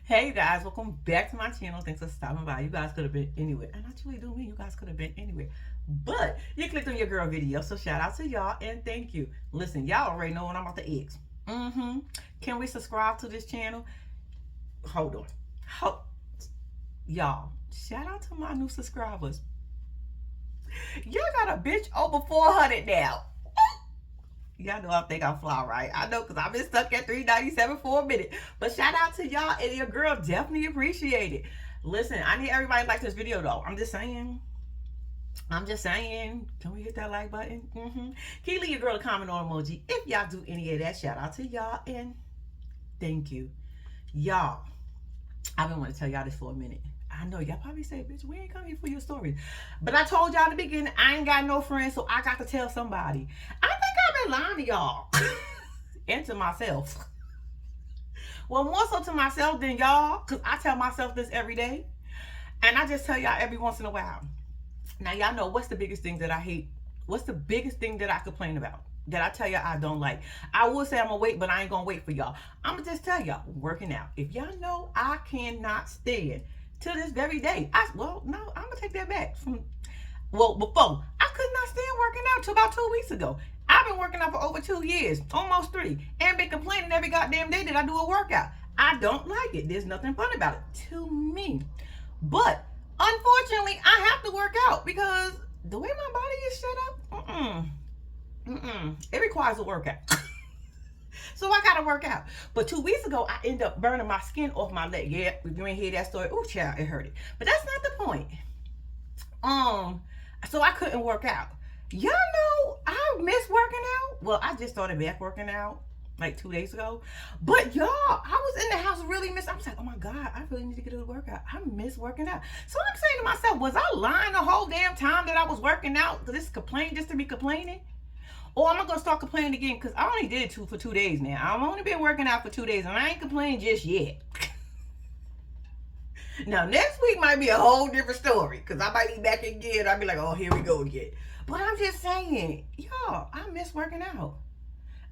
Hey guys, welcome back to my channel. Thanks for stopping by. You guys could have been anywhere. And I truly do mean you guys could have been anywhere. But you clicked on your girl video. So shout out to y'all and thank you. Listen, y'all already know what I'm about to ask. Can we subscribe to this channel? Hold on. Y'all, shout out to my new subscribers. Y'all got a bitch over 400 now. Y'all know I think I'm fly, right? I know because I've been stuck at 397 for a minute. But shout out to y'all and your girl definitely appreciate it. Listen, I need everybody to like this video though. I'm just saying. Can we hit that like button? Can you leave your girl a comment or emoji if y'all do any of that? Shout out to y'all and thank you. Y'all, I've been wanting to tell y'all this for a minute. I know y'all probably say, bitch, we ain't come here for your stories. But I told y'all in the beginning, I ain't got no friends, so I got to tell somebody. I think I've been lying to y'all. And to myself. Well, more so to myself than y'all, because I tell myself this every day. And I just tell y'all every once in a while. Now, y'all know what's the biggest thing that I hate? What's the biggest thing that I complain about? That I tell y'all I don't like. I will say I'm gonna wait, but I ain't gonna wait for y'all. I'm gonna just tell y'all, working out. If y'all know I cannot stand to this very day. I'm gonna take that back. Before I could not stand working out till about 2 weeks ago. I've been working out for over 2 years, almost 3, and been complaining every goddamn day that I do a workout. I don't like it. There's nothing fun about it to me. But unfortunately, I have to work out because the way my body is set up, it requires a workout. So I gotta work out. But 2 weeks ago, I ended up burning my skin off my leg. Yeah, if you ain't hear that story, ooh, child, it hurt it. But that's not the point. So I couldn't work out. Y'all know I miss working out. Well, I just started back working out like 2 days ago. But y'all, I was in the house really miss. I was like, oh my God, I really need to get a workout. I miss working out. So I'm saying to myself, was I lying the whole damn time that I was working out? This complaint just to be complaining? Or am I going to start complaining again? Because I only did it for 2 days now. I've only been working out for 2 days. And I ain't complaining just yet. Now, next week might be a whole different story. Because I might be back again. I'll be like, oh, here we go again. But I'm just saying, y'all, I miss working out.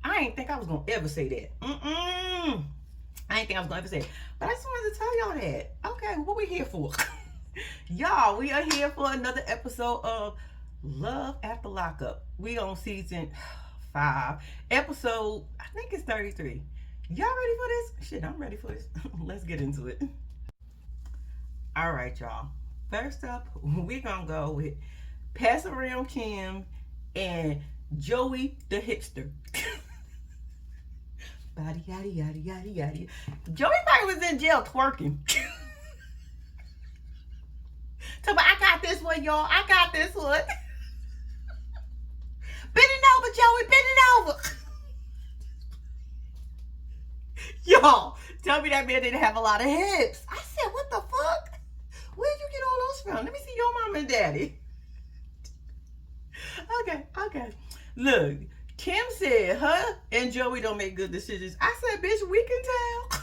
I ain't think I was going to ever say that. I ain't think I was going to ever say it. But I just wanted to tell y'all that. Okay, what we here for? Y'all, we are here for another episode of Love After Lockup. We on season 5, episode, I think it's 33. Y'all ready for this? Shit, I'm ready for this. Let's get into it. All right, y'all. First up, we gonna go with Pass Around Kim and Joey the hipster. Body yaddy yaddy yaddy yaddy. Joey probably was in jail twerking. So, but I got this one, y'all. I got this one. Bend it over, Joey. Bend it over. Y'all, tell me that man didn't have a lot of hips. I said, what the fuck? Where'd you get all those from? Let me see your mom and daddy. Okay. Look, Kim said her and Joey don't make good decisions. I said, bitch, we can tell.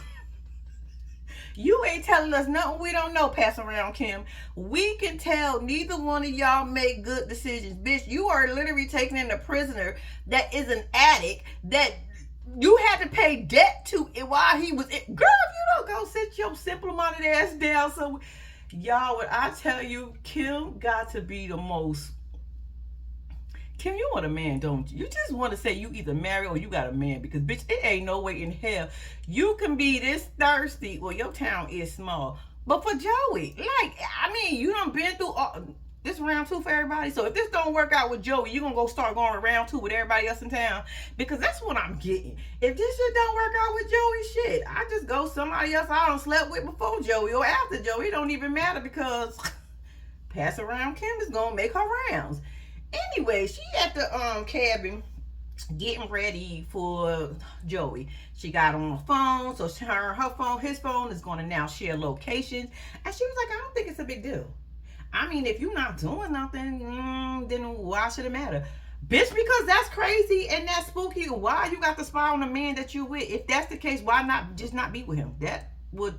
You ain't telling us nothing we don't know, Pass Around Kim. We can tell neither one of y'all make good decisions. Bitch, you are literally taking in a prisoner that is an addict that you had to pay debt to while he was in. Girl, if you don't go sit your simple-minded ass down. So, y'all, when I tell you, Kim got to be the most. Kim, you want a man, don't you? You just want to say you either married or you got a man. Because, bitch, it ain't no way in hell you can be this thirsty. Well, your town is small. But for Joey, you done been through this round 2 for everybody. So if this don't work out with Joey, you going to go start going to round 2 with everybody else in town. Because that's what I'm getting. If this shit don't work out with Joey, shit, I just go somebody else I done slept with before Joey or after Joey. It don't even matter because Pass Around Kim is going to make her rounds. Anyway, she at the cabin getting ready for Joey. She got on the phone, so his phone is going to now share locations. And she was like, I don't think it's a big deal. I mean, if you're not doing nothing, then why should it matter? Bitch, because that's crazy and that's spooky. Why you got to spy on the man that you with? If that's the case, why not just not be with him? That would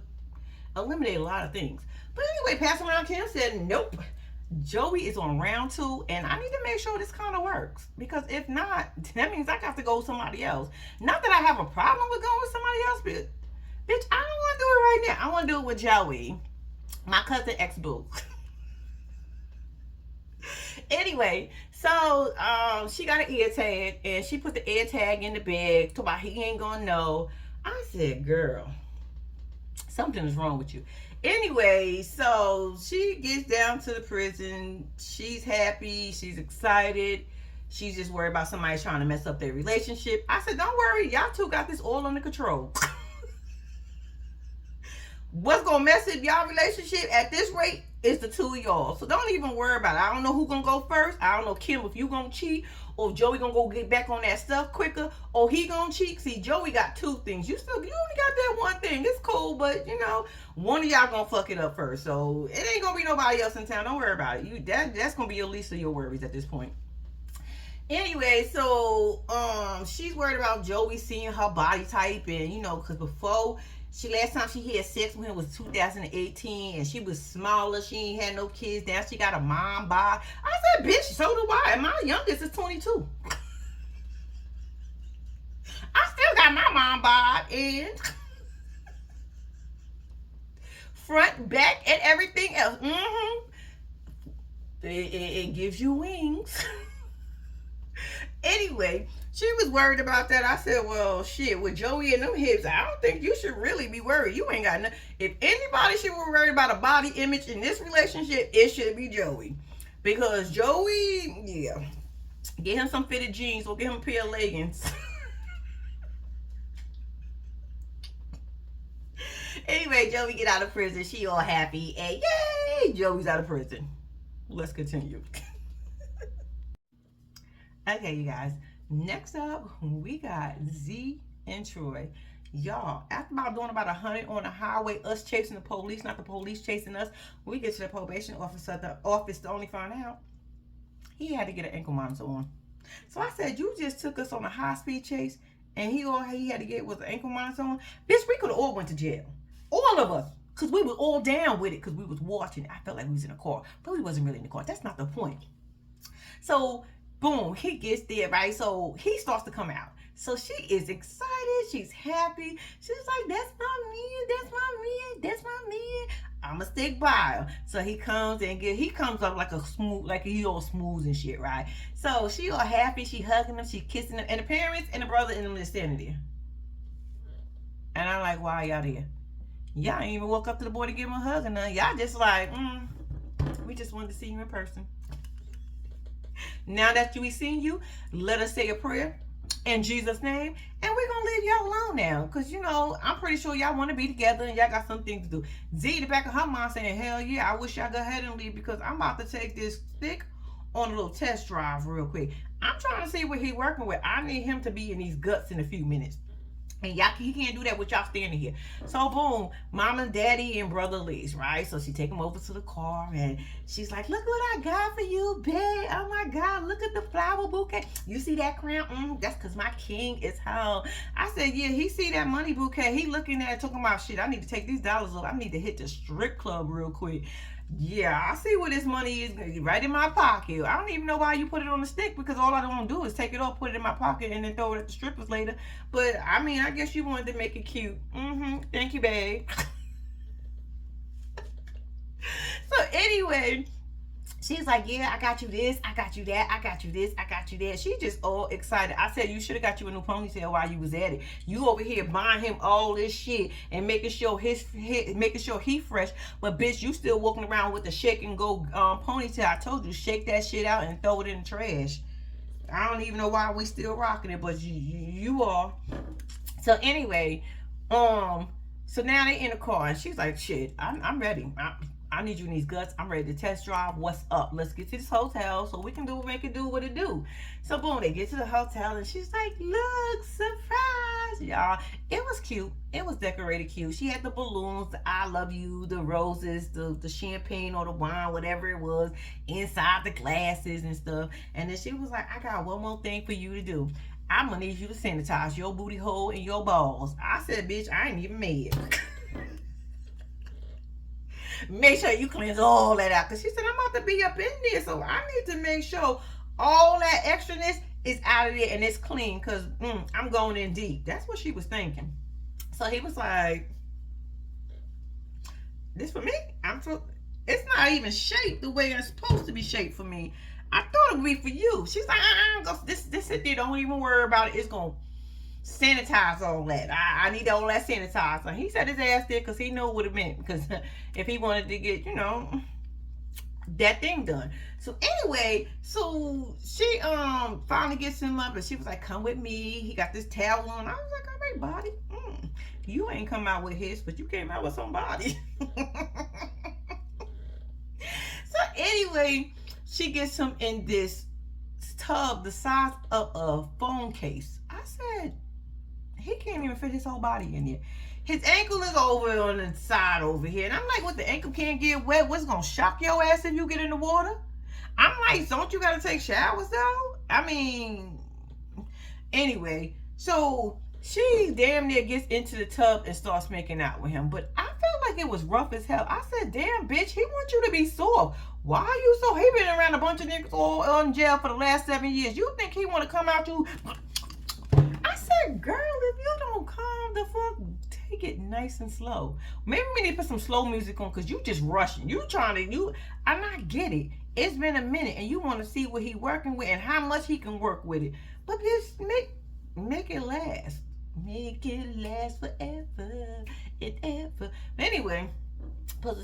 eliminate a lot of things. But anyway, Pass Around Kim said, nope. Joey is on round 2, and I need to make sure this kind of works. Because if not, that means I got to go with somebody else. Not that I have a problem with going with somebody else, but bitch, I don't want to do it right right now. I want to do it with Joey, my cousin ex-boo. Anyway, so she got an ear tag, and she put the ear tag in the bag. Talk about he ain't gonna know. I said, girl, something is wrong with you. Anyway, so she gets down to the prison. She's happy. She's excited. She's just worried about somebody trying to mess up their relationship. I said, don't worry. Y'all two got this all under control. What's going to mess up y'all relationship at this rate is the two of y'all. So don't even worry about it. I don't know who's going to go first. I don't know, Kim, if you going to cheat, or if Joey going to go get back on that stuff quicker, or he going to cheat. See, Joey got two things. You only got that one thing. It's cool, but, one of y'all going to fuck it up first. So it ain't going to be nobody else in town. Don't worry about it. That's going to be your least of your worries at this point. Anyway, so she's worried about Joey seeing her body type, and because before last time she had sex with him was 2018, and she was smaller. She ain't had no kids. Now she got a mom bod. I said, bitch, so do I. And my youngest is 22. I still got my mom bod, and front, back, and everything else. It gives you wings. Anyway, she was worried about that. I said, well, shit, with Joey and them hips, I don't think you should really be worried. You ain't got nothing. If anybody should be worried about a body image in this relationship, it should be Joey. Because Joey, yeah, get him some fitted jeans or get him a pair of leggings. Anyway, Joey get out of prison. She all happy. And yay, Joey's out of prison. Let's continue. Okay, you guys. Next up, we got Zeke and Troy. Y'all, after doing about 100 on the highway, us chasing the police, not the police chasing us, we get to the probation officer at the office to only find out he had to get an ankle monitor on. So I said, you just took us on a high-speed chase, and all he had to get was an ankle monitor on? Bitch, we could have all went to jail. All of us. Because we was all down with it because we was watching. I felt like we was in a car, but we wasn't really in the car. That's not the point. So boom, he gets there, right? So he starts to come out. So she is excited. She's happy. She's like, that's my man. That's my man. That's my man. I'ma stick by him. So he comes and he comes up like he all smooth and shit, right? So she all happy. She hugging him. She kissing him. And the parents and the brother and them is standing there. And I'm like, why y'all there? Y'all ain't even walk up to the boy to give him a hug or nothing. Y'all just like, we just wanted to see you in person. Now that we seen you, let us say a prayer in Jesus' name, and we're gonna leave y'all alone now, because I'm pretty sure y'all want to be together and y'all got some things to do. Z in the back of her mind saying, hell yeah, I wish y'all go ahead and leave, because I'm about to take this stick on a little test drive real quick. I'm trying to see what he working with. I need him to be in these guts in a few minutes. And he can't do that with y'all standing here. So boom, mama, daddy, and brother leaves, right? So she take him over to the car, and she's like, look what I got for you, babe. Oh my God, look at the flower bouquet. You see that crown? That's because my king is home. I said, yeah, he see that money bouquet. He looking at it, talking about, shit, I need to take these dollars off. I need to hit the strip club real quick. Yeah, I see where this money is, right in my pocket. I don't even know why you put it on the stick, because all I don't want to do is take it off, put it in my pocket, and then throw it at the strippers later. But, I mean, I guess you wanted to make it cute. Thank you, babe. So, anyway, she's like, yeah, I got you this, I got you that, I got you this, I got you that. She just all excited. I said, you should have got you a new ponytail while you was at it. You over here buying him all this shit and making sure he fresh. But bitch, you still walking around with the shake and go ponytail. I told you, shake that shit out and throw it in the trash. I don't even know why we still rocking it, but you are. So anyway, so now they in the car, and she's like, shit, I'm ready. I need you in these guts. I'm ready to test drive. What's up? Let's get to this hotel so we can make it do what it do. So boom, they get to the hotel, and she's like, look, surprise, y'all. It was cute. It was decorated cute. She had the balloons, the I love you, the roses, the champagne or the wine, whatever it was, inside the glasses and stuff. And then she was like, I got one more thing for you to do. I'm gonna need you to sanitize your booty hole and your balls. I said, bitch, I ain't even mad. Make sure you cleanse all that out. Because she said, I'm about to be up in there. So I need to make sure all that extraness is out of there and it's clean. Because I'm going in deep. That's what she was thinking. So he was like, This for me? It's not even shaped the way it's supposed to be shaped for me. I thought it would be for you. She's like, this sit there, don't even worry about it. It's going to sanitize all that. I need all that sanitizer. He said his ass did because he knew what it meant. Because if he wanted to get, that thing done. So anyway, so she finally gets him up and she was like, come with me. He got this towel on. I was like, all right, buddy. You ain't come out with his, but you came out with somebody. So anyway, she gets him in this tub the size of a phone case. I said, he can't even fit his whole body in here. His ankle is over on the side over here. And I'm like, what, the ankle can't get wet? What's going to shock your ass if you get in the water? I'm like, don't you got to take showers though? I mean, anyway, so she damn near gets into the tub and starts making out with him. But I felt like it was rough as hell. I said, damn, bitch, he wants you to be soft. Why are you so? He been around a bunch of niggas all in jail for the last 7 years. You think he want to come out to? I said, girl, if you don't calm the fuck, take it nice and slow. Maybe we need to put some slow music on because you just rushing. And I get it. It's been a minute and you want to see what he working with and how much he can work with it. But just make it last. Make it last forever and ever. Anyway,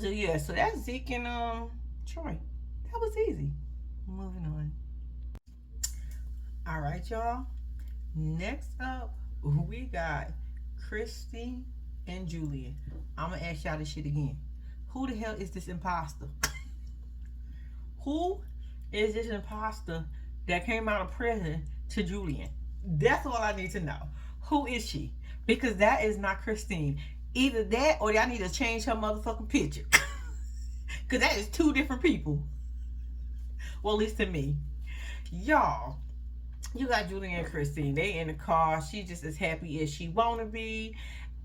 yeah, so that's Zeke and Troy. That was easy. Moving on. All right, y'all. Next up, we got Christin and Julian. I'm gonna ask y'all this shit again. Who the hell is this imposter? Who is this imposter that came out of prison to Julian? That's all I need to know. Who is she? Because that is not Christin. Either that or y'all need to change her motherfucking picture. Because that is two different people. Well, at least to me. Y'all, you got Julian and Christin. They in the car. She just as happy as she want to be.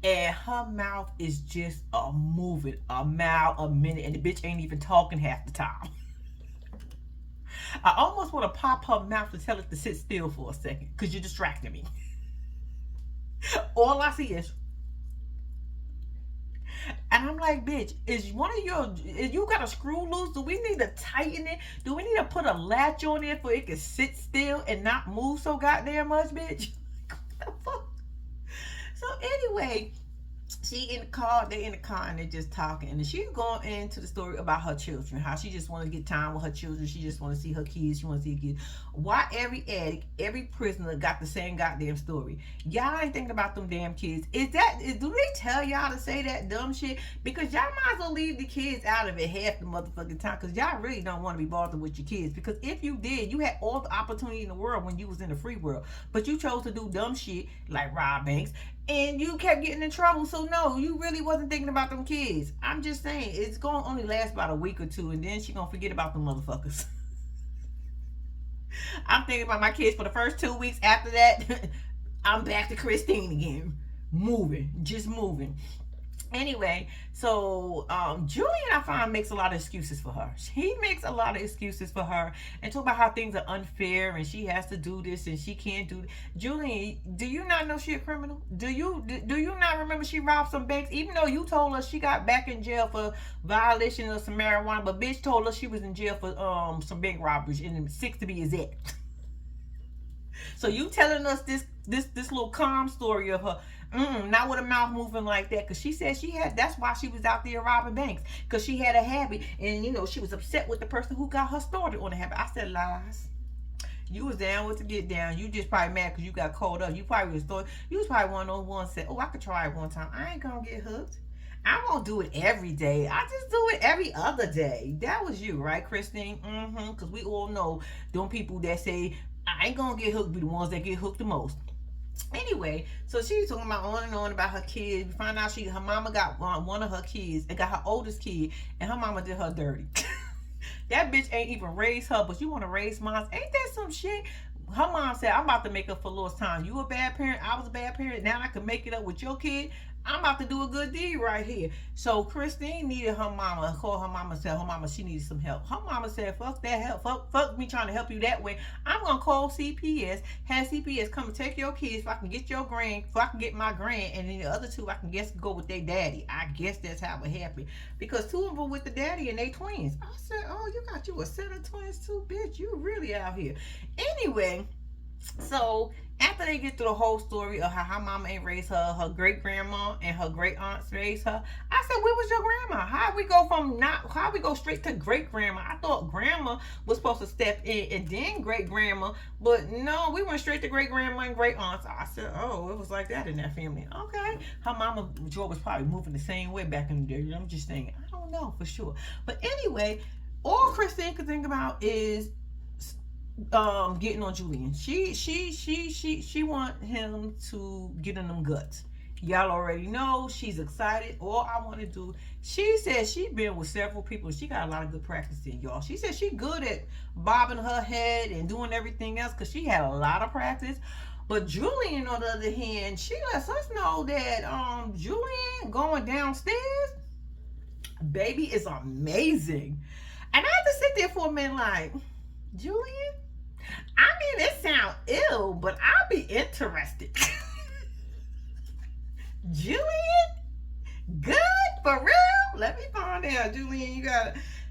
And her mouth is just moving a mile a minute. And the bitch ain't even talking half the time. I almost want to pop her mouth to tell it to sit still for a second. Because you're distracting me. All I see is, and I'm like, bitch, is you got a screw loose? Do we need to tighten it? Do we need to put a latch on it for it can sit still and not move so goddamn much, bitch? What the fuck? So anyway, they in the car and they're just talking. And she's going into the story about her children, how she just want to get time with her children. She just want to see her kids. She want to see her kids. Why every addict, every prisoner got the same goddamn story? Y'all ain't thinking about them damn kids. Do they tell y'all to say that dumb shit? Because y'all might as well leave the kids out of it half the motherfucking time. Because y'all really don't want to be bothered with your kids. Because if you did, you had all the opportunity in the world when you was in the free world. But you chose to do dumb shit like rob banks. And you kept getting in trouble. So no, you really wasn't thinking about them kids. I'm just saying, it's going to only last about a week or two. And then she going to forget about them motherfuckers. I'm thinking about my kids for the first 2 weeks. After that, I'm back to Christin again. Just moving. Anyway, so Julian, I find, makes a lot of excuses for her. He makes a lot of excuses for her and talk about how things are unfair and she has to do this and she can't do. Julian, do you not know she a criminal? Do you not remember she robbed some banks? Even though you told us she got back in jail for violation of some marijuana, but bitch told us she was in jail for some bank robberies and 6 to be exact. So you telling us this little calm story of her. Not with her mouth moving like that, because she said that's why she was out there robbing banks, because she had a habit, and she was upset with the person who got her started on the habit. I said, lies. You was down with the get down. You just probably mad because you got caught up. You was probably one of those ones that said, oh, I could try it one time. I ain't gonna get hooked. I won't do it every day. I just do it every other day. That was you, right, Christin? Because we all know them people that say, I ain't gonna get hooked, be the ones that get hooked the most. Anyway, so she's talking about on and on about her kids. We find out her mama got one of her kids and got her oldest kid, and her mama did her dirty. That bitch ain't even raised her, but you want to raise mine? Ain't that some shit? Her mom said, I'm about to make up for lost time. You a bad parent, I was a bad parent, now I can make it up with your kid. I'm about to do a good deed right here. So Christine needed her mama, called her mama, tell her mama she needed some help. Her mama said, fuck that help. Fuck me trying to help you that way. I'm gonna call CPS, have CPS come and take your kids so I can get your grand, so I can get my grand, and then the other two I can guess go with their daddy. I guess that's how it happened. Because two of them with the daddy and they twins. I said, oh, you got you a set of twins too, bitch. You really out here. Anyway, so after they get through the whole story of how her mama ain't raised her, her great grandma and her great aunts raised her, I said, where was your grandma? How we go straight to great grandma? I thought grandma was supposed to step in and then great grandma, but no, we went straight to great grandma and great aunts. I said, oh, it was like that in that family. Okay. Her mama Joy was probably moving the same way back in the day. I'm just saying, I don't know for sure. But anyway, all Christine could think about is getting on Julian. She want him to get in them guts. Y'all already know she's excited. All I want to do, she said she been with several people. She got a lot of good practice in, y'all. She said she good at bobbing her head and doing everything else because she had a lot of practice. But Julian, on the other hand, she lets us know that Julian going downstairs, baby, is amazing. And I had to sit there for a minute like, Julian? I mean, it sounds ill, but I'll be interested. Julian? Good? For real? Let me find out. Julian,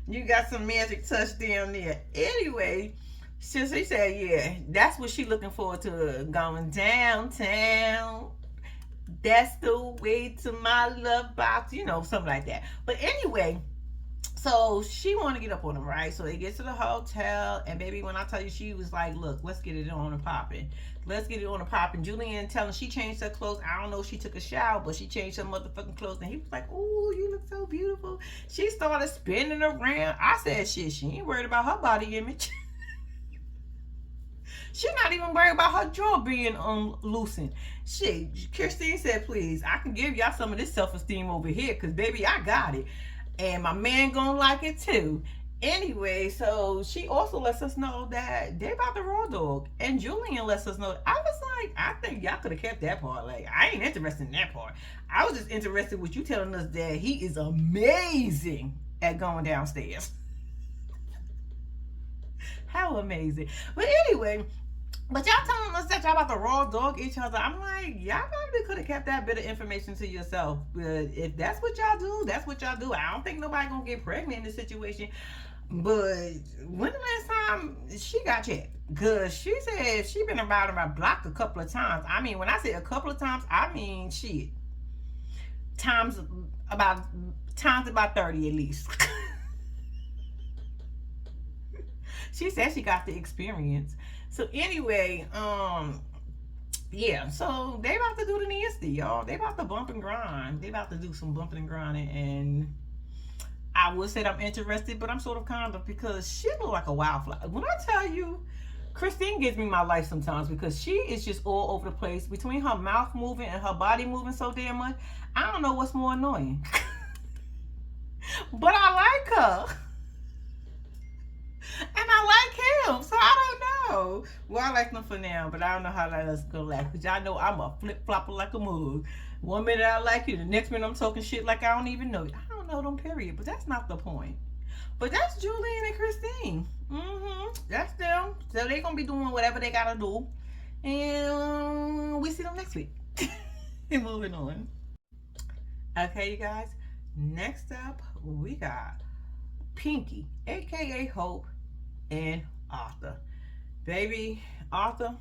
you got some magic touch down there. Anyway, she said, yeah, that's what she looking forward to, going downtown. That's the way to my love box, something like that. But anyway, so she want to get up on him, right? So they get to the hotel, and baby, when I tell you, she was like, look, let's get it on and popping. Let's get it on and popping. Julian telling she changed her clothes. I don't know if she took a shower, but she changed her motherfucking clothes. And he was like, oh, you look so beautiful. She started spinning around. I said, shit, she ain't worried about her body image. She's not even worried about her jaw being loosened. Shit, Christine said, please, I can give y'all some of this self-esteem over here, because baby, I got it. And my man gonna like it too. Anyway, so she also lets us know that they about the raw dog. And Julian lets us know. I was like, I think y'all could have kept that part. Like, I ain't interested in that part. I was just interested with you telling us that he is amazing at going downstairs. How amazing. But anyway, but y'all telling us that y'all about to raw dog each other. I'm like, y'all probably could have kept that bit of information to yourself. But if that's what y'all do, that's what y'all do. I don't think nobody gonna get pregnant in this situation. But when the last time she got checked? Because she said she been around my block a couple of times. I mean, when I say a couple of times, I mean shit. Times about 30 at least. She said she got the experience. So anyway, yeah, so they about to do the nasty, y'all. They about to bump and grind. They about to do some bumping and grinding, and I would say that I'm interested, but I'm sort of kind of, because she look like a wildflower. When I tell you, Christine gives me my life sometimes, because she is just all over the place. Between her mouth moving and her body moving so damn much, I don't know what's more annoying. But I like her. And I like him, so I don't know. Well, I like them for now, but I don't know how that's gonna last. Because y'all know I'm a flip-flopper like a mug. One minute I like you, the next minute I'm talking shit like I don't even know you. I don't know them, period. But that's not the point. But that's Julian and Christine. That's them. So they gonna be doing whatever they gotta do. And we see them next week. And moving on. Okay, you guys. Next up, we got Pinky, aka Hope, and Arthur. Baby, Arthur,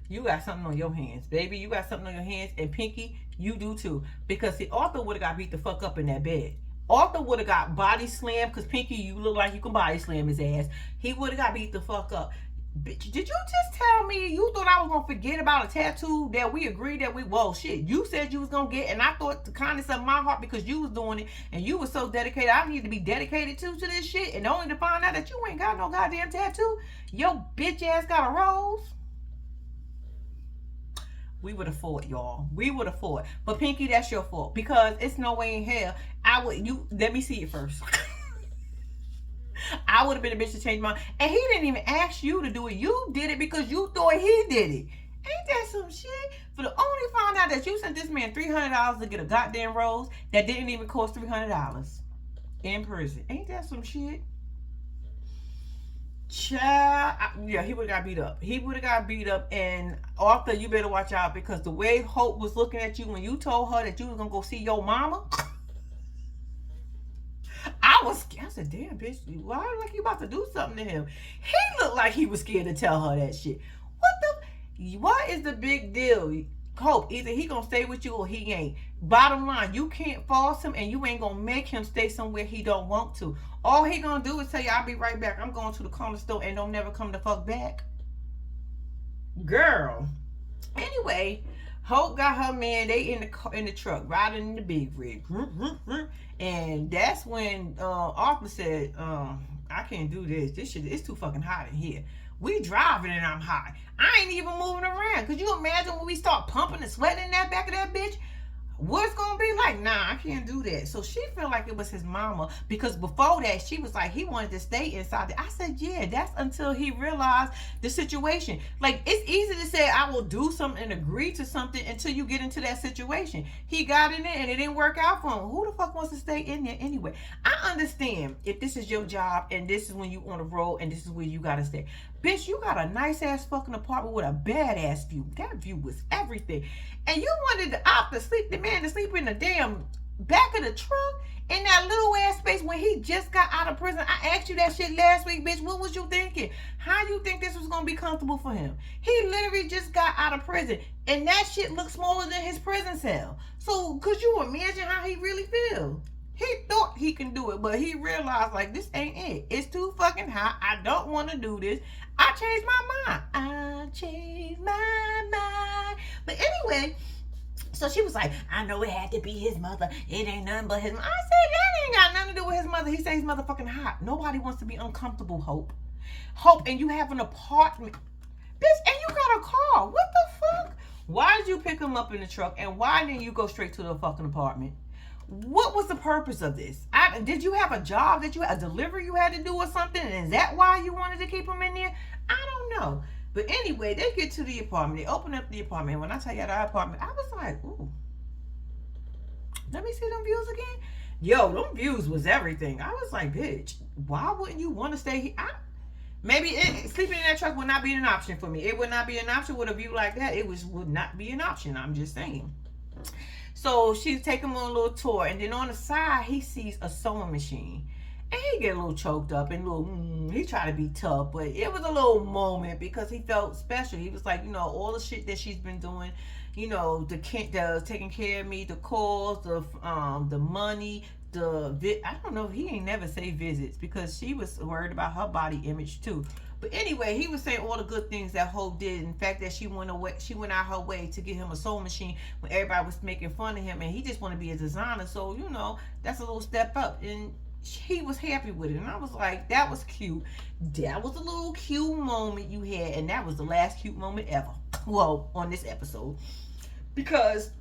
you got something on your hands. Baby, you got something on your hands. And Pinky, you do too. Because see, Arthur would have got beat the fuck up in that bed. Arthur would have got body slammed, because Pinky, you look like you can body slam his ass. He would have got beat the fuck up. Bitch, did you just tell me you thought I was gonna forget about a tattoo that we agreed that well, shit, you said you was gonna get, and I thought the kindness of my heart, because you was doing it and you was so dedicated, I need to be dedicated to this shit, and only to find out that you ain't got no goddamn tattoo. Your bitch ass got a rose. We would have fought, y'all. We would have fought. But Pinky, that's your fault, because it's no way in hell let me see it first. I would have been a bitch to change my mind. And he didn't even ask you to do it. You did it because you thought he did it. Ain't that some shit? For the only found out that you sent this man $300 to get a goddamn rose that didn't even cost $300 in prison. Ain't that some shit? Child, yeah, he would have got beat up. He would have got beat up, and Arthur, you better watch out, because the way Hope was looking at you when you told her that you was gonna go see your mama, I said, damn, bitch, why look like you about to do something to him? He looked like he was scared to tell her that shit. What is the big deal? Hope, either he gonna stay with you or he ain't. Bottom line, you can't force him, and you ain't gonna make him stay somewhere he don't want to. All he gonna do is tell you, I'll be right back. I'm going to the corner store, and don't never come the fuck back. Girl. Anyway, Hope got her man. They in the truck, riding in the big rig. And that's when Arthur said, I can't do this. This shit, it's too fucking hot in here. We driving and I'm hot. I ain't even moving around. Could you imagine when we start pumping and sweating in that back of that bitch? What's gonna be like? Nah, I can't do that. So she felt like it was his mama, because before that she was like, he wanted to stay inside. I said, yeah, that's until he realized the situation. Like, it's easy to say I will do something and agree to something until you get into that situation. He got in there and it didn't work out for him. Who the fuck wants to stay in there anyway? I understand if this is your job and this is when you on the road and this is where you gotta stay. Bitch, you got a nice ass fucking apartment with a badass view. That view was everything. And you wanted the man to sleep in the damn back of the truck in that little ass space when he just got out of prison. I asked you that shit last week, bitch. What was you thinking? How you think this was gonna be comfortable for him? He literally just got out of prison, and that shit looked smaller than his prison cell. So could you imagine how he really feel? He thought he can do it, but he realized, like, this ain't it. It's too fucking hot. I don't want to do this. I changed my mind. But anyway, so she was like, I know it had to be his mother. It ain't nothing but his mother. I said, that ain't got nothing to do with his mother. He said he's motherfucking hot. Nobody wants to be uncomfortable, Hope. And you have an apartment. Bitch, and you got a car. What the fuck? Why did you pick him up in the truck, and why didn't you go straight to the fucking apartment? What was the purpose of this? Did you have a job a delivery you had to do or something? And is that why you wanted to keep him in there? I don't know. But anyway, they get to the apartment. They open up the apartment. And when I tell you our apartment, I was like, ooh. Let me see them views again. Yo, them views was everything. I was like, bitch, why wouldn't you want to stay here? Maybe sleeping in that truck would not be an option for me. It would not be an option with a view like that. Would not be an option. I'm just saying. So she's taking him on a little tour, and then on the side he sees a sewing machine, and he get a little choked up and he tried to be tough, but it was a little moment because he felt special. He was like, all the shit that she's been doing, the taking care of me, the calls, the money, I don't know if he ain't never say visits because she was worried about her body image too. But anyway, he was saying all the good things that Hope did. In fact, that she went out her way to get him a sewing machine when everybody was making fun of him, and he just want to be a designer. So that's a little step up, and he was happy with it. And I was like, that was cute. That was a little cute moment you had, and that was the last cute moment ever. Well, on this episode, because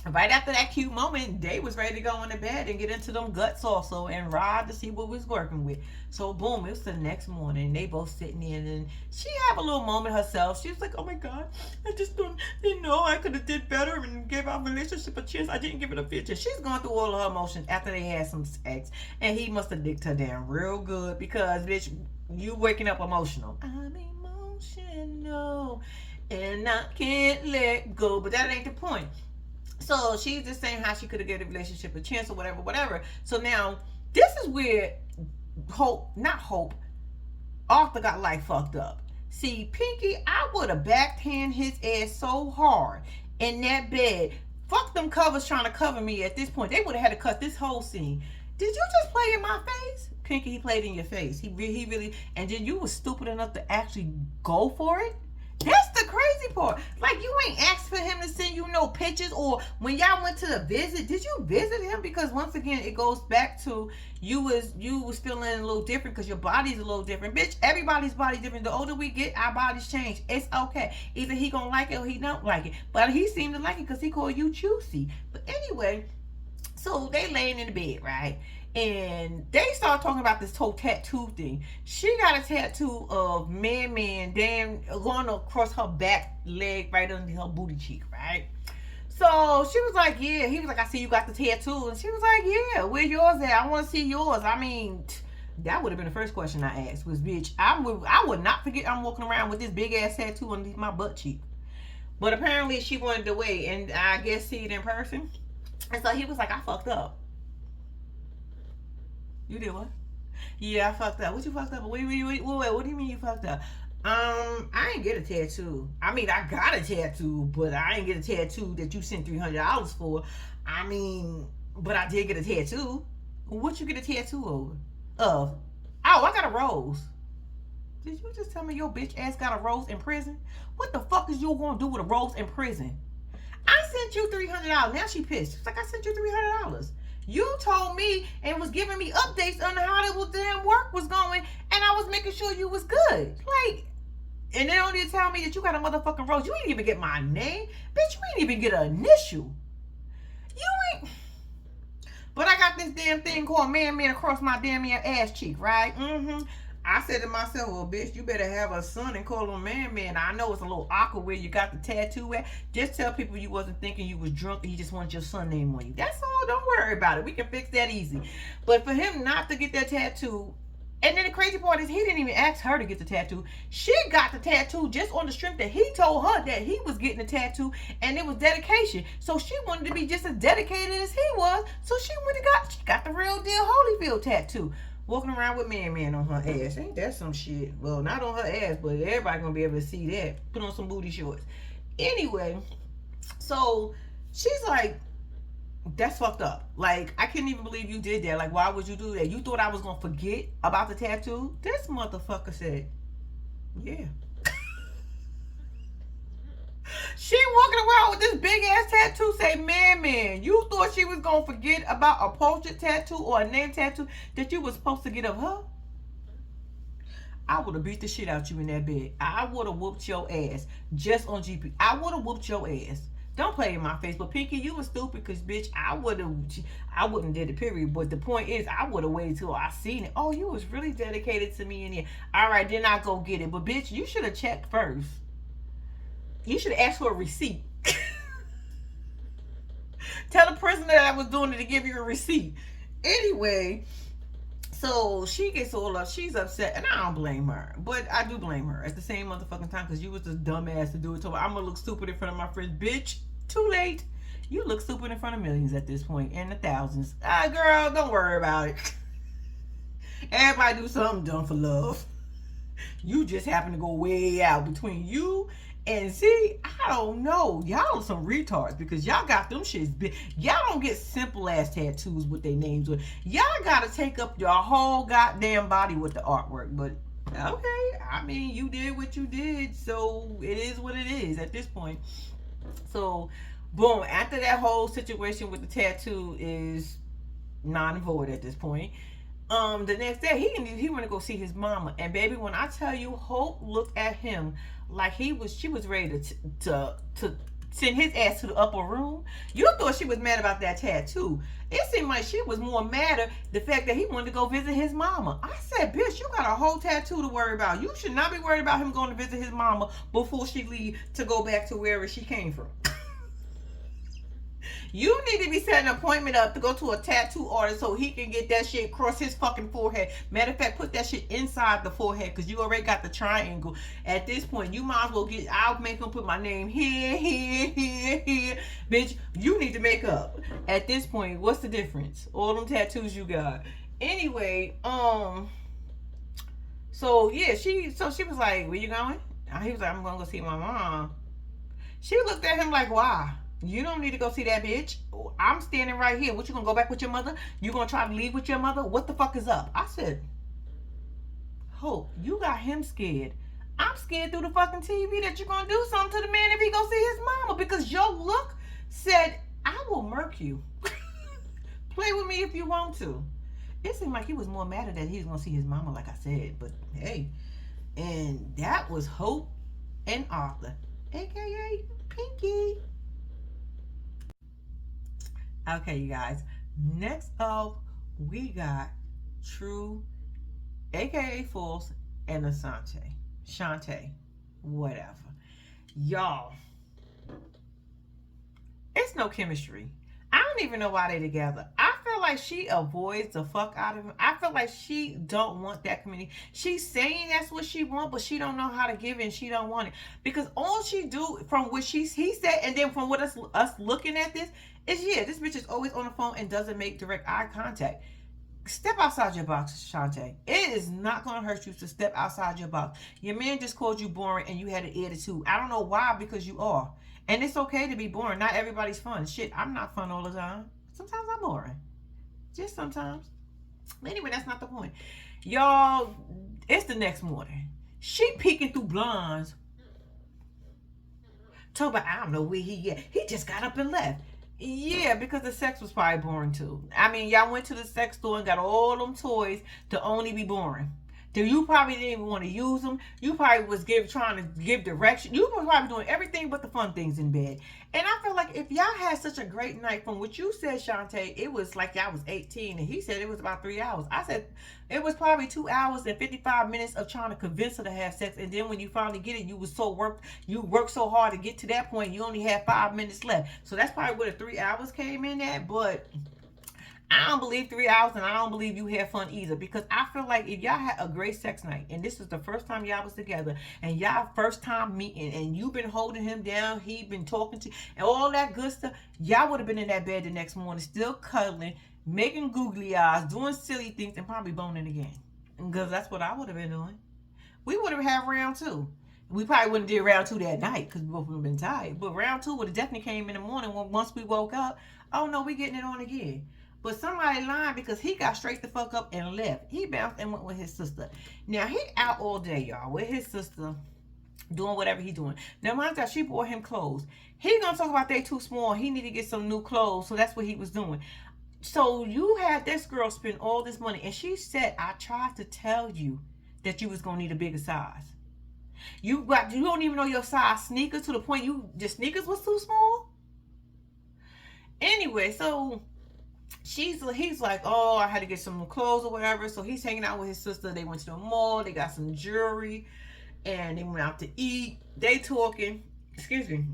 right after that cute moment, they was ready to go into bed and get into them guts also and ride to see what we was working with. So boom, it was the next morning. They both sitting in, and she had a little moment herself. She was like, oh my God, I just didn't know I could have did better and gave our relationship a chance. I didn't give it a fair chance. She's going through all of her emotions after they had some sex, and he must have dicked her down real good because, bitch, you waking up emotional. I'm emotional and I can't let go, but that ain't the point. So she's just saying how she could have given the relationship a chance or whatever. So now this is where Arthur got like fucked up. See, Pinky, I would have backhand his ass so hard in that bed. Fuck them covers trying to cover me at this point. They would have had to cut this whole scene. Did you just play in my face? Pinky, he played in your face. He really, and then you was stupid enough to actually go for it? That's the crazy part. Like, you ain't asked for him to send you no pictures, or when y'all went to the visit, did you visit him? Because once again, it goes back to you was feeling a little different because your body's a little different. Bitch, everybody's body different. The older we get, our bodies change. It's okay. Either he gonna like it or he don't like it. But he seemed to like it because he called you juicy. But anyway, so they laying in the bed, right? And they started talking about this whole tattoo thing. She got a tattoo of man damn going across her back leg right under her booty cheek, right? So she was like, yeah. He was like, I see you got the tattoo. And she was like, yeah, where yours at? I want to see yours. I mean, that would have been the first question I asked was, bitch, I would not forget I'm walking around with this big ass tattoo underneath my butt cheek. But apparently she wanted to wait and I guess see it in person. And so he was like, I fucked up. You did what? Yeah, I fucked up. What you fucked up? Wait, what do you mean you fucked up? I ain't get a tattoo. I mean, I got a tattoo, but I ain't get a tattoo that you sent $300 for. I mean, but I did get a tattoo. What you get a tattoo over? Of? Oh, I got a rose. Did you just tell me your bitch ass got a rose in prison? What the fuck is you gonna do with a rose in prison? I sent you $300. Now she pissed. She's like, I sent you $300. You told me and was giving me updates on how the damn work was going, and I was making sure you was good. Like, and they don't even tell me that you got a motherfucking rose. You ain't even get my name. Bitch, you ain't even get an initial. You ain't. But I got this damn thing called man across my damn ass cheek, right? Mm-hmm. I said to myself, well, bitch, you better have a son and call him man. I know it's a little awkward where you got the tattoo at. Just tell people you wasn't thinking you was drunk and you just wanted your son name on you. That's all. Don't worry about it. We can fix that easy. But for him not to get that tattoo, and then the crazy part is he didn't even ask her to get the tattoo. She got the tattoo just on the strength that he told her that he was getting the tattoo and it was dedication. So she wanted to be just as dedicated as he was. So she got the real deal Holyfield tattoo. Walking around with man on her ass. Ain't that some shit? Well, not on her ass, but everybody gonna be able to see that. Put on some booty shorts. Anyway, so she's like, that's fucked up. Like, I can't even believe you did that. Like, why would you do that? You thought I was gonna forget about the tattoo? This motherfucker said, yeah. She walking around with this big ass tattoo say man. You thought she was gonna forget about a portrait tattoo or a name tattoo that you was supposed to get of her? I would have beat the shit out you in that bed. I would have whooped your ass just on GP. I would have whooped your ass. Don't play in my face. But Pinky, you was stupid because, bitch, I wouldn't did it, period. But the point is, I would have waited till I seen it. Oh, you was really dedicated to me in here. All right, then I go get it. But, bitch, you should have checked first. You should have asked for a receipt. Tell the person that I was doing it to give you a receipt. Anyway, so she gets all up. She's upset, and I don't blame her. But I do blame her at the same motherfucking time because you was this dumbass to do it to her. I'm going to look stupid in front of my friends. Bitch, too late. You look stupid in front of millions at this point, and the thousands. Girl, don't worry about it. Everybody do something dumb for love. You just happen to go way out between you and see, I don't know. Y'all are some retards because y'all got them shits big. Y'all don't get simple ass tattoos with their names on. Y'all gotta take up your whole goddamn body with the artwork. But okay, I mean, you did what you did, so it is what it is at this point. So, boom, after that whole situation with the tattoo is non-void at this point. The next day he went to go see his mama, and baby, when I tell you, Hope looked at him like she was ready to send his ass to the upper room. You thought she was mad about that tattoo. It seemed like she was more mad at the fact that he wanted to go visit his mama. I said, bitch, you got a whole tattoo to worry about. You should not be worried about him going to visit his mama before she leave to go back to wherever she came from. You need to be setting an appointment up to go to a tattoo artist so he can get that shit across his fucking forehead. Matter of fact, put that shit inside the forehead because you already got the triangle. At this point, you might as well I'll make him put my name here. Bitch, you need to make up. At this point, what's the difference? All them tattoos you got. Anyway, so yeah, she was like, where you going? He was like, I'm going to go see my mom. She looked at him like, why? You don't need to go see that bitch. I'm standing right here. What, you gonna go back with your mother? You gonna try to leave with your mother? What the fuck is up? I said, Hope, you got him scared. I'm scared through the fucking TV that you're gonna do something to the man if he go see his mama because your look said, I will murk you. Play with me if you want to. It seemed like he was more mad at that he was gonna see his mama, like I said. But hey, and that was Hope and Arthur, aka Pinky. Okay, you guys. Next up, we got True, aka False, and Asante. Shante. Whatever. Y'all, it's no chemistry. I don't even know why they together. I feel like she avoids the fuck out of him. I feel like she don't want that community. She's saying that's what she want, but she don't know how to give it and she don't want it. Because all she do from what he said, and then from what us looking at this, is this bitch is always on the phone and doesn't make direct eye contact. Step outside your box, Shante. It is not going to hurt you to step outside your box. Your man just called you boring and you had an attitude. I don't know why, because you are. And it's okay to be boring. Not everybody's fun. Shit, I'm not fun all the time. Sometimes I'm boring. Just sometimes. But anyway, that's not the point. Y'all, it's the next morning. She peeking through blinds. Talk about, I don't know where he at. He just got up and left. Yeah, because the sex was probably boring too. I mean, y'all went to the sex store and got all them toys to only be boring. You probably didn't even want to use them. You probably was trying to give direction. You were probably doing everything but the fun things in bed. And I feel like if y'all had such a great night, from what you said, Shante, it was like y'all was 18, and he said it was about 3 hours. I said it was probably 2 hours and 55 minutes of trying to convince her to have sex. And then when you finally get it, you worked so hard to get to that point, you only had 5 minutes left. So that's probably where the 3 hours came in at. But I don't believe 3 hours, and I don't believe you had fun either, because I feel like if y'all had a great sex night and this was the first time y'all was together and y'all first time meeting and you've been holding him down, he been talking to you and all that good stuff, y'all would have been in that bed the next morning still cuddling, making googly eyes, doing silly things, and probably boning again, because that's what I would have been doing. We would have had round two. We probably wouldn't did round two that night because we both would have been tired, but round two would have definitely came in the morning once we woke up. Oh no, we getting it on again. But somebody lying, because he got straight the fuck up and left. He bounced and went with his sister. Now, he out all day, y'all, with his sister, doing whatever he doing. Now, mind you, she bought him clothes. He gonna talk about they too small. He need to get some new clothes, so that's what he was doing. So you had this girl spend all this money, and she said, I tried to tell you that you was gonna need a bigger size. You don't even know your size sneakers, to the point your sneakers was too small? Anyway, so he's like, oh, I had to get some new clothes or whatever. So he's hanging out with his sister. They went to the mall. They got some jewelry, and they went out to eat. They talking. Excuse me.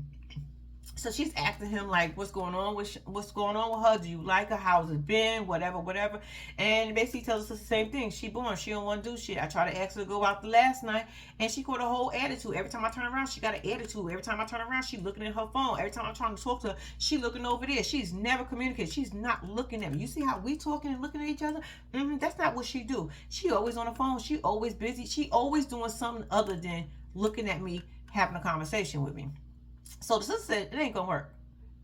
So she's asking him, like, what's going on with her? Do you like her? How's it been? Whatever. And basically tells us the same thing. She born. She don't want to do shit. I tried to ask her to go out the last night, and she got a whole attitude. Every time I turn around, she got an attitude. Every time I turn around, she looking at her phone. Every time I'm trying to talk to her, she looking over there. She's never communicating. She's not looking at me. You see how we talking and looking at each other? That's not what she do. She always on the phone. She always busy. She always doing something other than looking at me, having a conversation with me. So the sister said, it ain't gonna work.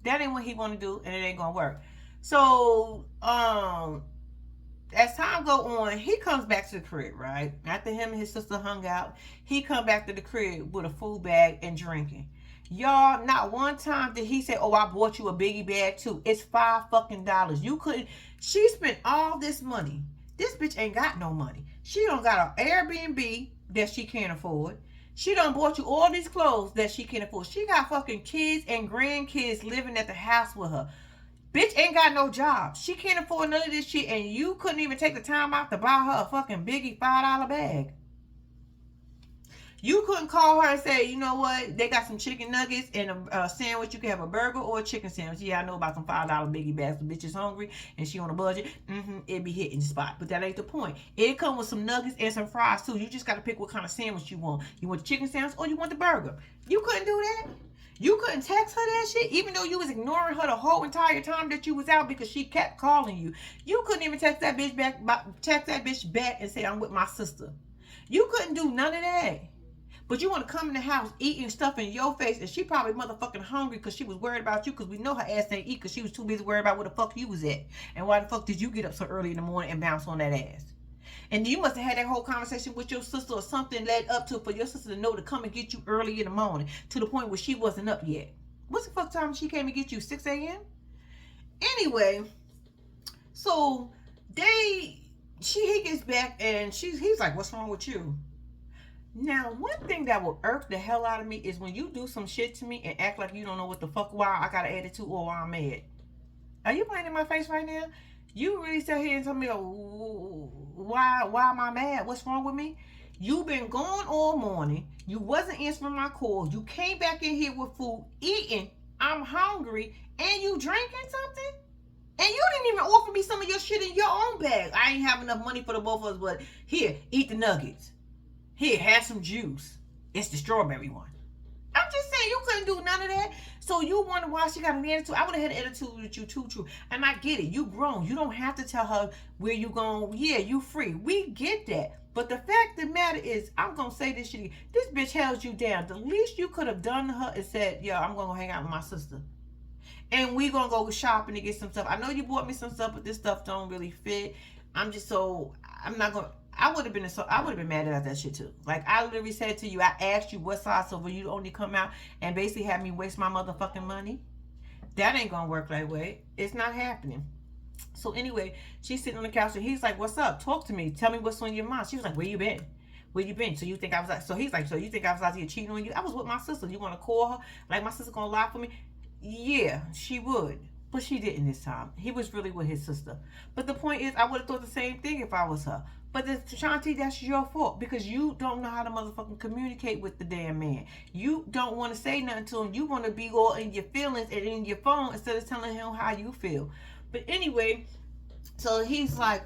That ain't what he want to do, and it ain't gonna work. So as time go on, he comes back to the crib, right? After him and his sister hung out, he come back to the crib with a food bag and drinking. Y'all, not one time did he say, oh, I bought you a biggie bag too. It's $5 fucking. You couldn't. She spent all this money. This bitch ain't got no money. She don't got an Airbnb that she can't afford. She done bought you all these clothes that she can't afford. She got fucking kids and grandkids living at the house with her. Bitch ain't got no job. She can't afford none of this shit, and you couldn't even take the time out to buy her a fucking biggie $5 bag. You couldn't call her and say, you know what, they got some chicken nuggets and a sandwich. You can have a burger or a chicken sandwich. Yeah, I know about some $5 biggie bags. The bitch is hungry and she on a budget. It be hitting the spot. But that ain't the point. It come with some nuggets and some fries too. You just got to pick what kind of sandwich you want. You want the chicken sandwich or you want the burger? You couldn't do that. You couldn't text her that shit, even though you was ignoring her the whole entire time that you was out because she kept calling you. You couldn't even text that bitch back and say, I'm with my sister. You couldn't do none of that. But you want to come in the house eating stuff in your face, and she probably motherfucking hungry because she was worried about you, because we know her ass ain't eat because she was too busy worried about where the fuck you was at. And why the fuck did you get up so early in the morning and bounce on that ass? And you must have had that whole conversation with your sister or something led up to for your sister to know to come and get you early in the morning to the point where she wasn't up yet. What's the fuck time she came to get you? 6 a.m.? Anyway, so he gets back and he's like, what's wrong with you? Now, one thing that will irk the hell out of me is when you do some shit to me and act like you don't know what the fuck, why I got an attitude or why I'm mad. Are you playing in my face right now? You really sat here and tell me, oh, why am I mad? What's wrong with me? You've been gone all morning. You wasn't answering my calls. You came back in here with food, eating. I'm hungry, and you drinking something? And you didn't even offer me some of your shit in your own bag. I ain't have enough money for the both of us, but here, eat the nuggets. Here, have some juice. It's the strawberry one. I'm just saying, you couldn't do none of that. So you wonder why she got an attitude. I would have had an attitude with you too, True. And I get it. You grown. You don't have to tell her where you going. Yeah, you free. We get that. But the fact of the matter is, I'm going to say this shit again. This bitch held you down. The least you could have done to her is said, yo, I'm going to hang out with my sister. And we going to go shopping to get some stuff. I know you bought me some stuff, but this stuff don't really fit. I'm not going to. I would have been mad at that shit too. Like, I literally said to you, I asked you what size, so for you to only come out and basically have me waste my motherfucking money. That ain't gonna work that way. It's not happening. So anyway, she's sitting on the couch and he's like, what's up? Talk to me. Tell me what's on your mind. She was like, where you been? Where you been? So you think I was like, so he's like, so you think I was out here cheating on you? I was with my sister. You want to call her? Like, my sister gonna lie for me? Yeah, she would. But she didn't this time. He was really with his sister. But the point is, I would have thought the same thing if I was her. But Shante, that's your fault. Because you don't know how to motherfucking communicate with the damn man. You don't want to say nothing to him. You want to be all in your feelings and in your phone instead of telling him how you feel. But anyway, so he's like,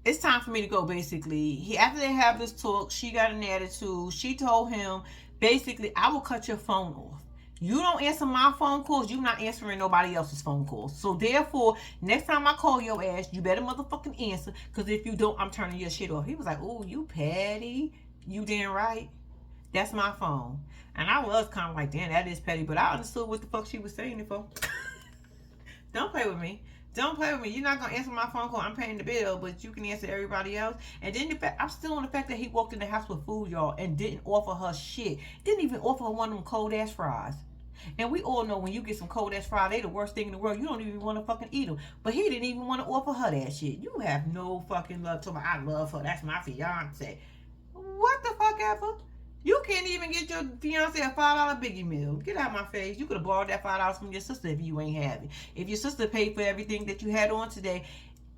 it's time for me to go, basically. After they have this talk, she got an attitude. She told him, basically, I will cut your phone off. You don't answer my phone calls, you're not answering nobody else's phone calls. So therefore, next time I call your ass, you better motherfucking answer. Because if you don't, I'm turning your shit off. He was like, oh, you petty. You damn right. That's my phone. And I was kind of like, damn, that is petty. But I understood what the fuck she was saying it for. Don't play with me. Don't play with me. You're not going to answer my phone call. I'm paying the bill, but you can answer everybody else. And then the fact, I'm still on the fact that he walked in the house with food, y'all, and didn't offer her shit. Didn't even offer her one of them cold-ass fries. And we all know when you get some cold-ass fries, they the worst thing in the world. You don't even want to fucking eat them. But he didn't even want to offer her that shit. You have no fucking love to me. I love her. That's my fiance. What the fuck ever? You can't even get your fiance a $5 Biggie meal. Get out of my face. You could have borrowed that $5 from your sister if you ain't have it. If your sister paid for everything that you had on today,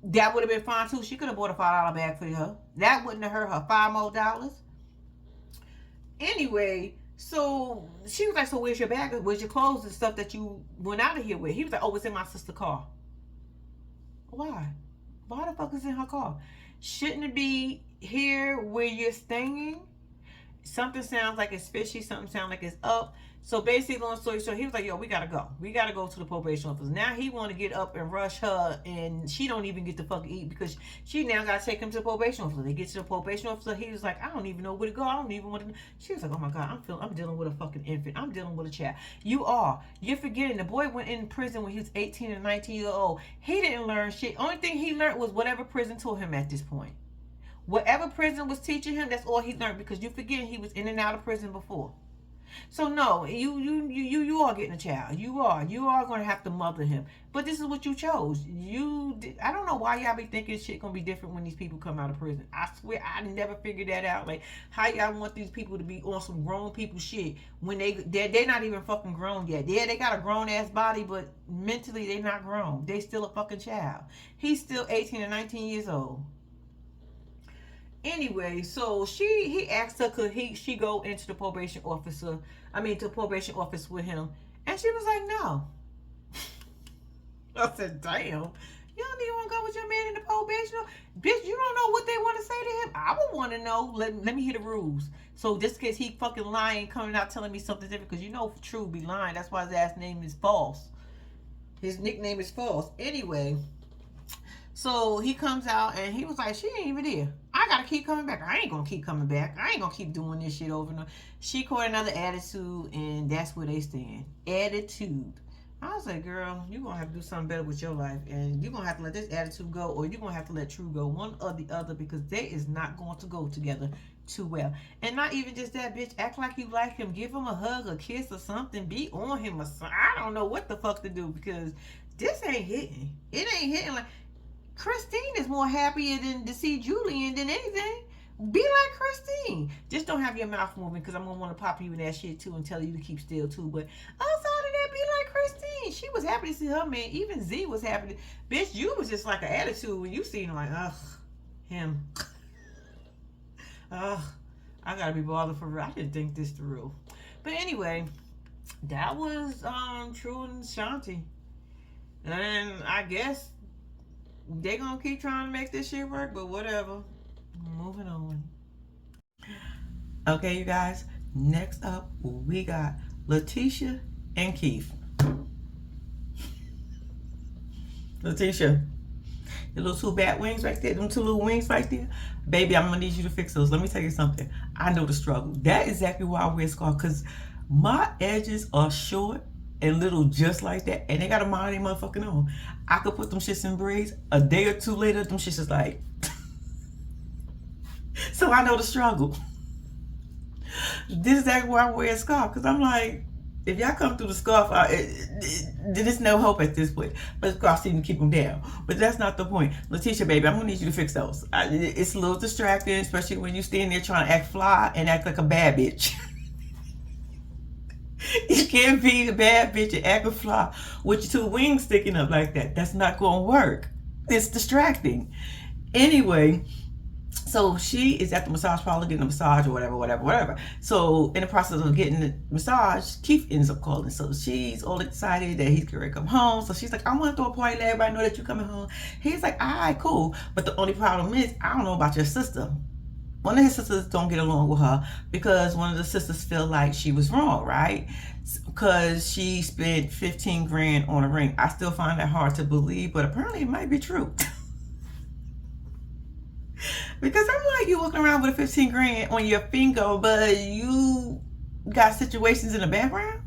that would have been fine too. She could have bought a $5 bag for her. That wouldn't have hurt her $5 more. Anyway, so she was like, so where's your bag? Where's your clothes and stuff that you went out of here with? He was like, oh, it's in my sister's car. Why? Why the fuck is it in her car? Shouldn't it be here where you're staying? Something sounds like it's fishy. Something sounds like it's up. So basically, long story short, he was like, yo, we gotta go. We gotta go to the probation office. Now he want to get up and rush her, and she don't even get to fucking eat because she now gotta take him to the probation officer. They get to the probation officer. He was like, I don't even know where to go. I don't even want to. She was like, oh my God, I'm dealing with a fucking infant. I'm dealing with a child. You're forgetting the boy went in prison when he was 18 and 19 years old. He didn't learn shit. Only thing he learned was whatever prison taught him at this point. Whatever prison was teaching him, that's all he learned, because you forget he was in and out of prison before. So no, you are getting a child. You are going to have to mother him. But this is what you chose. I don't know why y'all be thinking shit gonna be different when these people come out of prison. I swear I never figured that out. Like, how y'all want these people to be on some grown people shit when they're not even fucking grown yet. Yeah, they got a grown ass body, but mentally they not grown. They still a fucking child. He's still 18 and 19 years old. Anyway, so he asked her could she go into the probation office with him, and she was like, no. I said, damn, you don't even want to go with your man in the probation? Bitch, you don't know what they want to say to him? I would want to know. Let me hear the rules. So just in case he fucking lying, coming out telling me something different, because you know True be lying. That's why his ass name is false. His nickname is false. Anyway, so he comes out and he was like, she ain't even here. I gotta keep coming back. I ain't gonna keep coming back. I ain't gonna keep doing this shit over and over. She caught another attitude, and that's where they stand. Attitude. I was like, girl, you're gonna have to do something better with your life, and you're gonna have to let this attitude go, or you're gonna have to let True go, one or the other, because they is not going to go together too well. And not even just that, bitch. Act like you like him. Give him a hug, a kiss, or something. Be on him or something. I don't know what the fuck to do, because this ain't hitting. It ain't hitting. Like, Christine is more happier to see Julian than anything. Be like Christine. Just don't have your mouth moving, because I'm going to want to pop you in that shit too and tell you to keep still too. But outside of that, be like Christine. She was happy to see her man. Even Z was happy. Bitch, you was just like an attitude when you seen him like, ugh, him. Ugh, I gotta be bothered for real. I didn't think this through. But anyway, that was True and Shante. And I guess they gonna keep trying to make this shit work, but whatever. Moving on. Okay, you guys. Next up, we got Leticia and Keith. Leticia, your little two bat wings right there, them two little wings right there. Baby, I'm gonna need you to fix those. Let me tell you something. I know the struggle. That is exactly why I wear scarf, because my edges are short and little just like that, and they got a mind they motherfucking own. I could put them shits in braids. A day or two later, them shits is like. So I know the struggle. This is exactly why I wear a scarf, because I'm like, if y'all come through the scarf, there's no hope at this point. But the scarf seems to keep them down. But that's not the point. Leticia, baby, I'm going to need you to fix those. It's a little distracting, especially when you stand there trying to act fly and act like a bad bitch. You can't be a bad bitch and act a fly with your two wings sticking up like that. That's not going to work. It's distracting. Anyway, so she is at the massage parlor getting a massage or whatever. So in the process of getting the massage, Keith ends up calling. So she's all excited that he's going to come home. So she's like, I want to throw a party, let everybody know that you're coming home. He's like, all right, cool. But the only problem is, I don't know about your sister. One of his sisters don't get along with her because one of the sisters feel like she was wrong, right? Because she spent 15 grand on a ring. I still find that hard to believe, but apparently it might be true. Because I'm like, you walking around with a 15 grand on your finger, but you got situations in the background?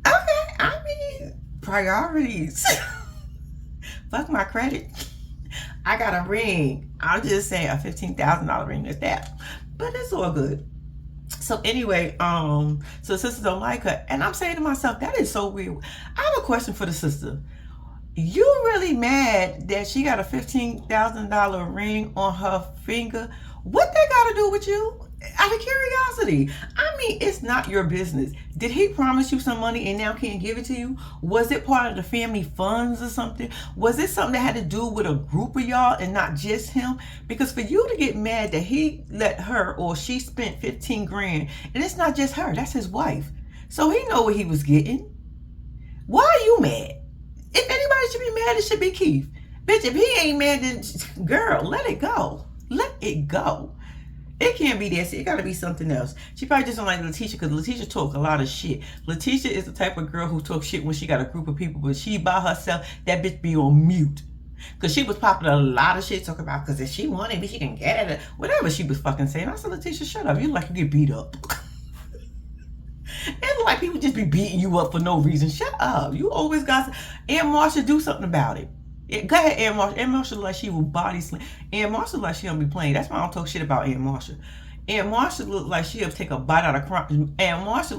Okay, I mean, priorities. Fuck my credit. I got a ring. I'm just saying a $15,000 ring is that. But it's all good. So anyway, so the sisters don't like her. And I'm saying to myself, that is so weird. I have a question for the sister. You really mad that she got a $15,000 ring on her finger? What that got to do with you? Out of curiosity. I mean, it's not your business. Did he promise you some money and now can't give it to you? Was it part of the family funds or something? Was it something that had to do with a group of y'all and not just him? Because for you to get mad that he let her or she spent 15 grand, and it's not just her, that's his wife. So he know what he was getting. Why are you mad? If anybody should be mad, it should be Keith. Bitch, if he ain't mad, then girl, let it go. Let it go. It can't be that. It got to be something else. She probably just don't like Leticia because Leticia talk a lot of shit. Leticia is the type of girl who talks shit when she got a group of people, but she by herself, that bitch be on mute. Because she was popping a lot of shit talking about, because if she wanted me, she can get it. Whatever she was fucking saying. I said, Leticia, shut up. You like you get beat up. It's like people just be beating you up for no reason. Shut up. You always got to. Aunt Marsha, do something about it. Go ahead, Aunt Marsha. Aunt Marsha like she will body slam. Aunt Marsha like she don't be playing. That's why I don't talk shit about Aunt Marsha. Aunt Marsha look like she'll take a bite out of crumb. Aunt Marsha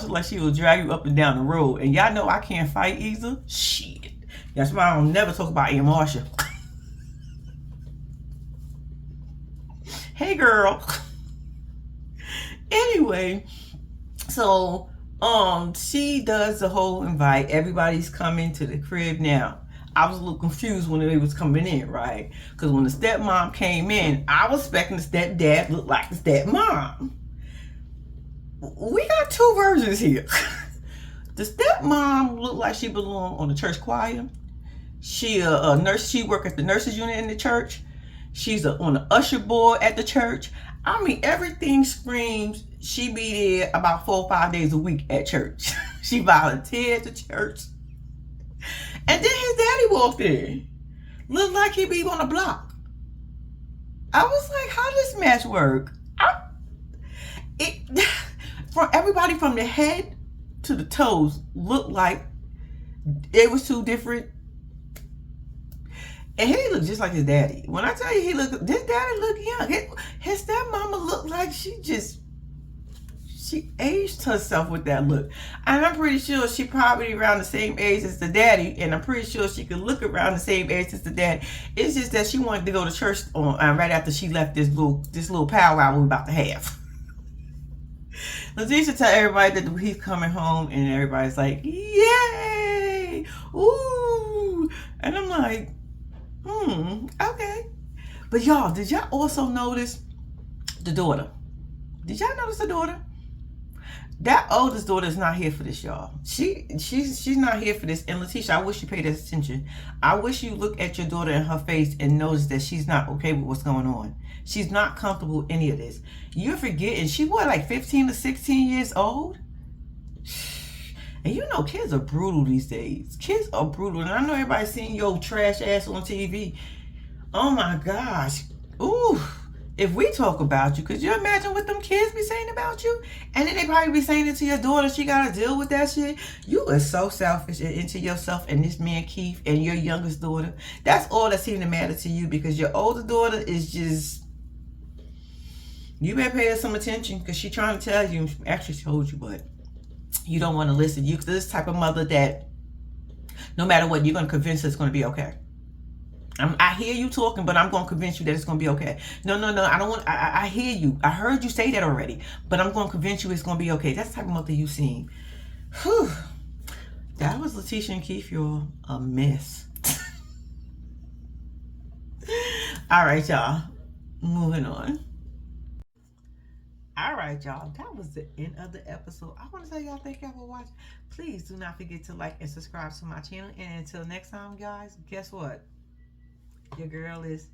like she will drag you up and down the road. And y'all know I can't fight either. Shit. That's why I don't never talk about Aunt Marsha. Hey, girl. Anyway, so she does the whole invite. Everybody's coming to the crib now. I was a little confused when they was coming in, right? Because when the stepmom came in, I was expecting the stepdad look like the stepmom. We got two versions here. The stepmom looked like she belonged on the church choir. She a nurse. She worked at the nurses unit in the church. She's on the usher board at the church. I mean, everything screams she be there about 4 or 5 days a week at church. She volunteered at the church. And then his daddy walked in. Looked like he be on the block. I was like, how does this match work? For everybody from the head to the toes looked like it was two different. And he looked just like his daddy. When I tell you this daddy looked young. His stepmama looked like she aged herself with that look. And I'm pretty sure she probably around the same age as the daddy. And I'm pretty sure she could look around the same age as the daddy. It's just that she wanted to go to church right after she left this little powwow we about to have. Leticia tell everybody that he's coming home, and everybody's like, yay! Ooh! And I'm like, okay. But y'all, did y'all also notice the daughter? Did y'all notice the daughter? That oldest daughter is not here for this, y'all. She's not here for this. And Leticia, I wish you paid attention. I wish you look at your daughter in her face and notice that she's not okay with what's going on. She's not comfortable with any of this. You're forgetting she was like 15 to 16 years old. And you know, kids are brutal these days. Kids are brutal. And I know everybody's seeing your trash ass on TV. Oh my gosh. Ooh. If we talk about you, could you imagine what them kids be saying about you? And then they probably be saying it to your daughter. She got to deal with that shit. You are so selfish and into yourself and this man Keith and your youngest daughter. That's all that seems to matter to you, because your older daughter is just... You better pay her some attention, because she trying to tell you. Actually, she told you, but you don't want to listen. You this type of mother that no matter what, you're going to convince her it's going to be okay. I hear you talking, but I'm going to convince you that it's going to be okay. No, I don't want... I hear you. I heard you say that already, but I'm going to convince you it's going to be okay. That's the type of mother you seen. Whew. That was Leticia and Keith, y'all. A mess. All right, y'all. Moving on. All right, y'all. That was the end of the episode. I want to tell y'all thank y'all for watching. Please do not forget to like and subscribe to my channel. And until next time, guys, guess what? Your girl is